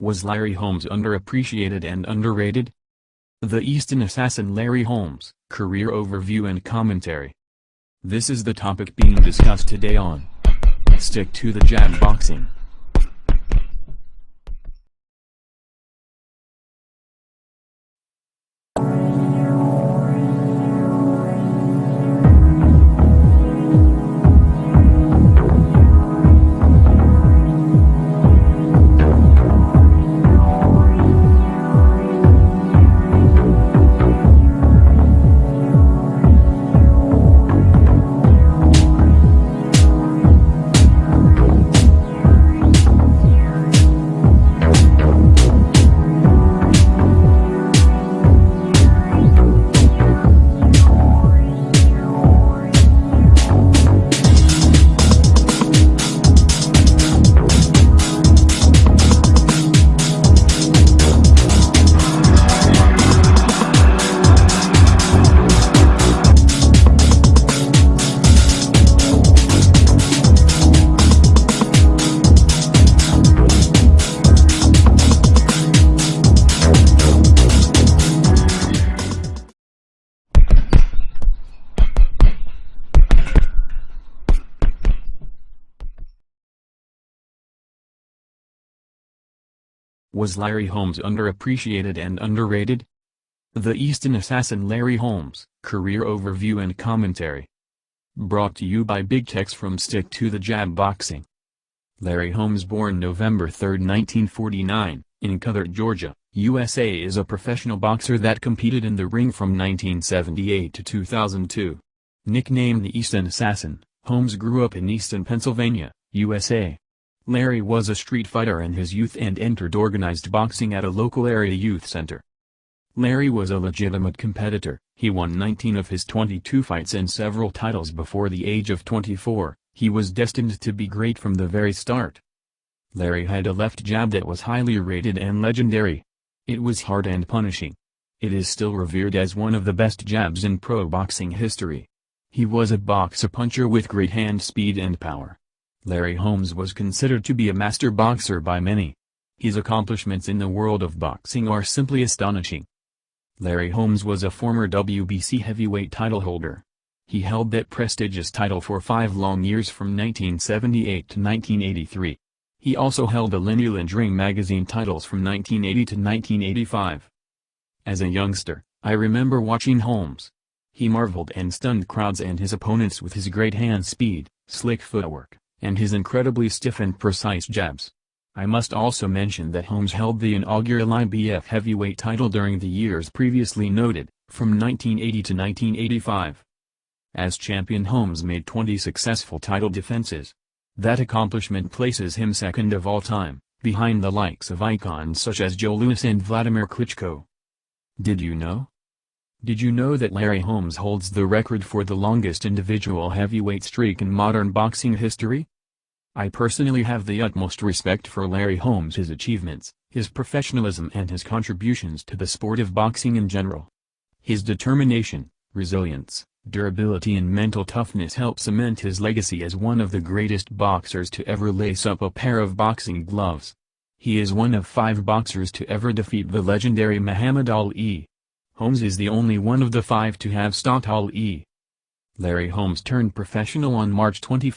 Was Larry Holmes underappreciated and underrated? The Easton assassin Larry Holmes, career overview and commentary. This is the topic being discussed today on Stick to the Jab Boxing. Was Larry Holmes underappreciated and underrated? The Easton assassin Larry Holmes, career overview and commentary. Brought to you by Big Tex from Stick to the Jab Boxing. Larry Holmes, born November 3, 1949, in Cuthbert, Georgia, USA, is a professional boxer that competed in the ring from 1978 to 2002. Nicknamed the Easton Assassin, Holmes grew up in Easton, Pennsylvania, USA. Larry was a street fighter in his youth and entered organized boxing at a local area youth center. Larry was a legitimate competitor. He won 19 of his 22 fights and several titles before the age of 24. He was destined to be great from the very start. Larry had a left jab that was highly rated and legendary. It was hard and punishing. It is still revered as one of the best jabs in pro boxing history. He was a boxer-puncher with great hand speed and power. Larry Holmes was considered to be a master boxer by many. His accomplishments in the world of boxing are simply astonishing. Larry Holmes was a former WBC heavyweight title holder. He held that prestigious title for 5 long years from 1978 to 1983. He also held the Lineal and Ring magazine titles from 1980 to 1985. As a youngster, I remember watching Holmes. He marveled and stunned crowds and his opponents with his great hand speed, slick footwork, and his incredibly stiff and precise jabs. I must also mention that Holmes held the inaugural IBF heavyweight title during the years previously noted, from 1980 to 1985. As champion, Holmes made 20 successful title defenses. That accomplishment places him second of all time, behind the likes of icons such as Joe Louis and Vladimir Klitschko. Did you know? Did you know that Larry Holmes holds the record for the longest individual heavyweight streak in modern boxing history? I personally have the utmost respect for Larry Holmes, his achievements, his professionalism and his contributions to the sport of boxing in general. His determination, resilience, durability and mental toughness help cement his legacy as one of the greatest boxers to ever lace up a pair of boxing gloves. He is one of 5 boxers to ever defeat the legendary Muhammad Ali. Holmes is the only one of the 5 to have stopped Ali. Larry Holmes turned professional on March 21,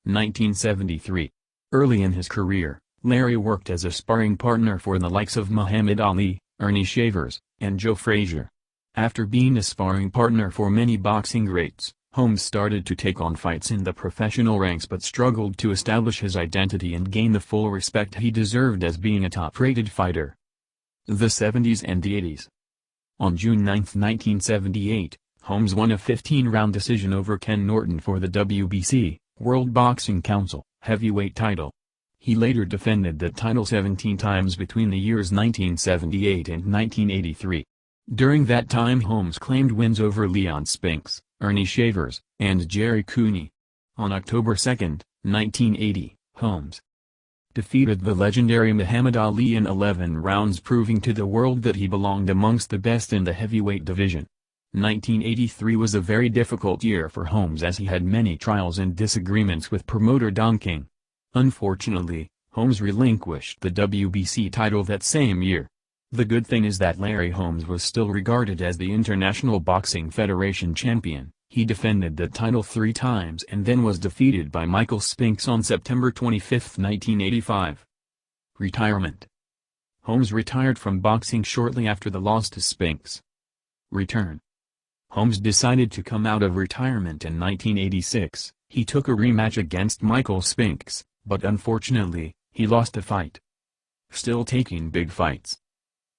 1973. Early in his career, Larry worked as a sparring partner for the likes of Muhammad Ali, Ernie Shavers, and Joe Frazier. After being a sparring partner for many boxing greats, Holmes started to take on fights in the professional ranks but struggled to establish his identity and gain the full respect he deserved as being a top-rated fighter. The 70s and the 80s. On June 9, 1978, Holmes won a 15-round decision over Ken Norton for the WBC, World Boxing Council, heavyweight title. He later defended that title 17 times between the years 1978 and 1983. During that time Holmes claimed wins over Leon Spinks, Ernie Shavers, and Jerry Cooney. On October 2, 1980, Holmes defeated the legendary Muhammad Ali in 11 rounds, proving to the world that he belonged amongst the best in the heavyweight division. 1983 was a very difficult year for Holmes as he had many trials and disagreements with promoter Don King. Unfortunately, Holmes relinquished the WBC title that same year. The good thing is that Larry Holmes was still regarded as the International Boxing Federation champion. He defended the title 3 times and then was defeated by Michael Spinks on September 25, 1985. Retirement. Holmes retired from boxing shortly after the loss to Spinks. Return. Holmes decided to come out of retirement in 1986. He took a rematch against Michael Spinks, but unfortunately, he lost the fight. Still taking big fights.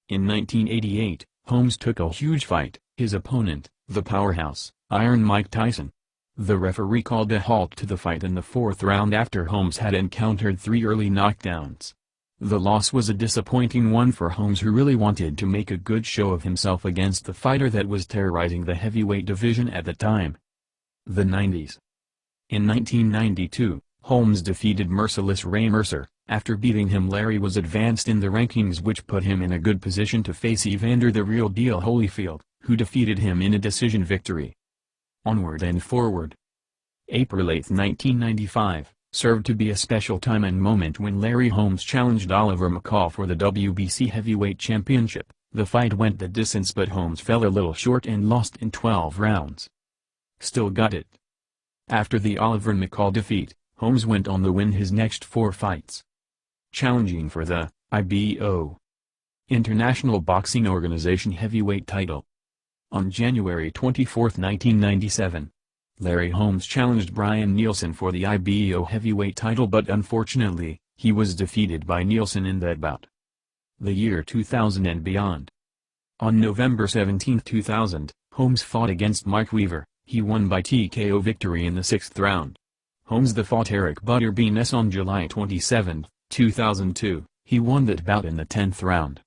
In 1988, Holmes took a huge fight, his opponent, the powerhouse, Iron Mike Tyson. The referee called a halt to the fight in the 4th round after Holmes had encountered 3 early knockdowns. The loss was a disappointing one for Holmes, who really wanted to make a good show of himself against the fighter that was terrorizing the heavyweight division at the time. The 90s. In 1992, Holmes defeated Merciless Ray Mercer. After beating him, Larry was advanced in the rankings, which put him in a good position to face Evander the Real Deal Holyfield, who defeated him in a decision victory. Onward and forward. April 8, 1995, served to be a special time and moment when Larry Holmes challenged Oliver McCall for the WBC Heavyweight Championship. The fight went the distance, but Holmes fell a little short and lost in 12 rounds. Still got it. After the Oliver McCall defeat, Holmes went on to win his next 4 fights. Challenging for the IBO International Boxing Organization heavyweight title. On January 24, 1997, Larry Holmes challenged Brian Nielsen for the IBO heavyweight title, but unfortunately, he was defeated by Nielsen in that bout. The year 2000 and beyond. On November 17, 2000, Holmes fought against Mike Weaver. He won by TKO victory in the 6th round. Holmes fought Eric Butterbean on July 27, 2002, he won that bout in the 10th round.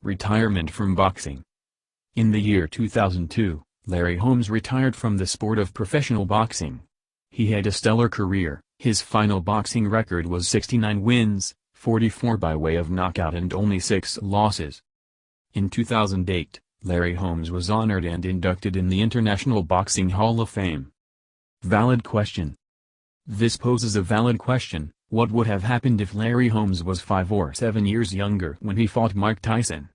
Retirement from boxing. In the year 2002, Larry Holmes retired from the sport of professional boxing. He had a stellar career. His final boxing record was 69 wins, 44 by way of knockout and only 6 losses. In 2008, Larry Holmes was honored and inducted in the International Boxing Hall of Fame. Valid question. This poses a valid question. What would have happened if Larry Holmes was 5 or 7 years younger when he fought Mike Tyson?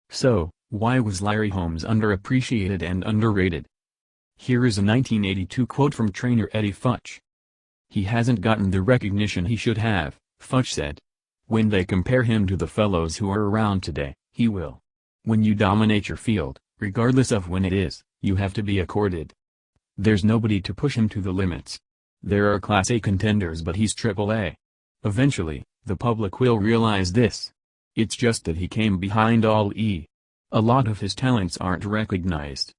So, why was Larry Holmes underappreciated and underrated? Here is a 1982 quote from trainer Eddie Futch. "He hasn't gotten the recognition he should have," Futch said. "When they compare him to the fellows who are around today, he will. When you dominate your field, regardless of when it is, you have to be accorded. There's nobody to push him to the limits. There are Class A contenders, but he's Triple-A. Eventually, the public will realize this. It's just that he came behind all E. A lot of his talents aren't recognized."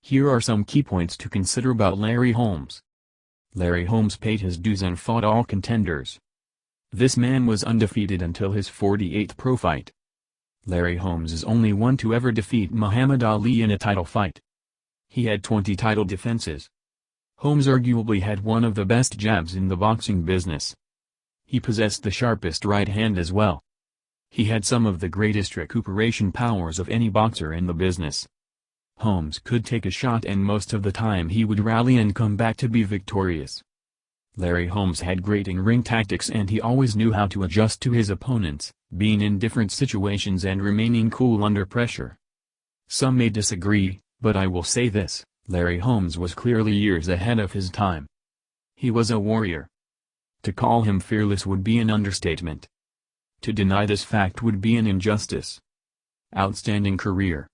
Here are some key points to consider about Larry Holmes. Larry Holmes paid his dues and fought all contenders. This man was undefeated until his 48th pro fight. Larry Holmes is only one to ever defeat Muhammad Ali in a title fight. He had 20 title defenses. Holmes arguably had one of the best jabs in the boxing business. He possessed the sharpest right hand as well. He had some of the greatest recuperation powers of any boxer in the business. Holmes could take a shot and most of the time he would rally and come back to be victorious. Larry Holmes had great in-ring tactics and he always knew how to adjust to his opponents, being in different situations and remaining cool under pressure. Some may disagree, but I will say this. Larry Holmes was clearly years ahead of his time. He was a warrior. To call him fearless would be an understatement. To deny this fact would be an injustice. Outstanding career.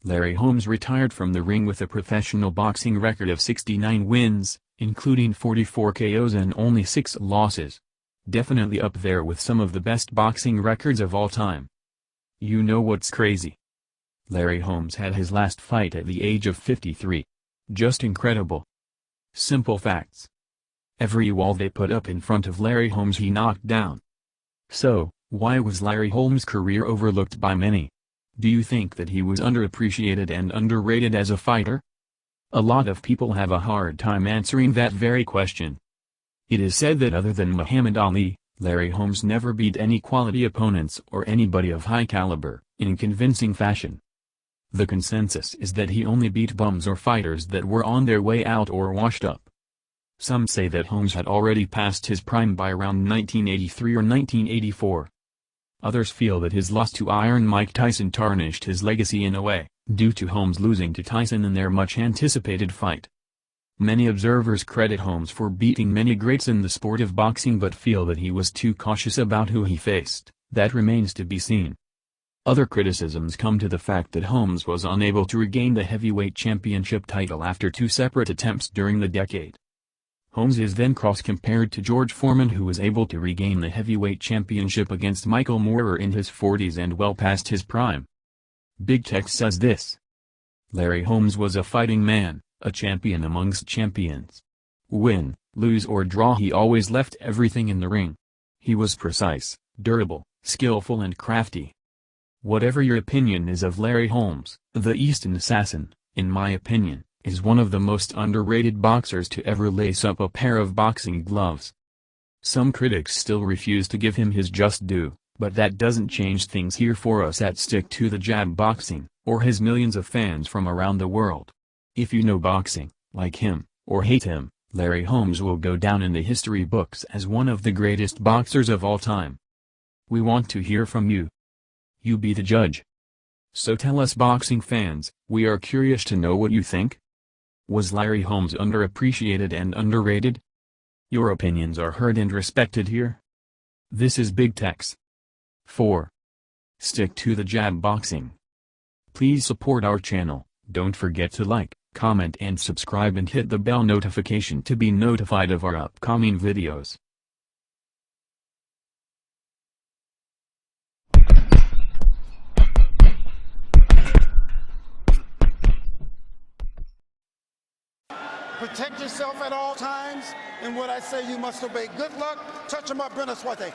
Larry Holmes retired from the ring with a professional boxing record of 69 wins, including 44 KOs and only 6 losses. Definitely up there with some of the best boxing records of all time. You know what's crazy? Larry Holmes had his last fight at the age of 53. Just incredible. Simple facts. Every wall they put up in front of Larry Holmes he knocked down. So, why was Larry Holmes' career overlooked by many? Do you think that he was underappreciated and underrated as a fighter? A lot of people have a hard time answering that very question. It is said that other than Muhammad Ali, Larry Holmes never beat any quality opponents or anybody of high caliber, in convincing fashion. The consensus is that he only beat bums or fighters that were on their way out or washed up. Some say that Holmes had already passed his prime by around 1983 or 1984. Others feel that his loss to Iron Mike Tyson tarnished his legacy in a way, due to Holmes losing to Tyson in their much-anticipated fight. Many observers credit Holmes for beating many greats in the sport of boxing but feel that he was too cautious about who he faced. That remains to be seen. Other criticisms come to the fact that Holmes was unable to regain the heavyweight championship title after 2 separate attempts during the decade. Holmes is then cross-compared to George Foreman, who was able to regain the heavyweight championship against Michael Moorer in his 40s and well past his prime. Big Tech says this: Larry Holmes was a fighting man, a champion amongst champions. Win, lose or draw, he always left everything in the ring. He was precise, durable, skillful and crafty. Whatever your opinion is of Larry Holmes, the Easton assassin, in my opinion, is one of the most underrated boxers to ever lace up a pair of boxing gloves. Some critics still refuse to give him his just due, but that doesn't change things here for us at Stick to the Jab Boxing, or his millions of fans from around the world. If you know boxing, like him, or hate him, Larry Holmes will go down in the history books as one of the greatest boxers of all time. We want to hear from you. You be the judge. So tell us, boxing fans, we are curious to know what you think. Was Larry Holmes underappreciated and underrated? Your opinions are heard and respected here. This is Big Tech's 4. Stick to the Jab Boxing. Please support our channel, don't forget to like, comment and subscribe and hit the bell notification to be notified of our upcoming videos. Protect yourself at all times, and what I say you must obey. Good luck. Touch 'em up, Brenna Swate.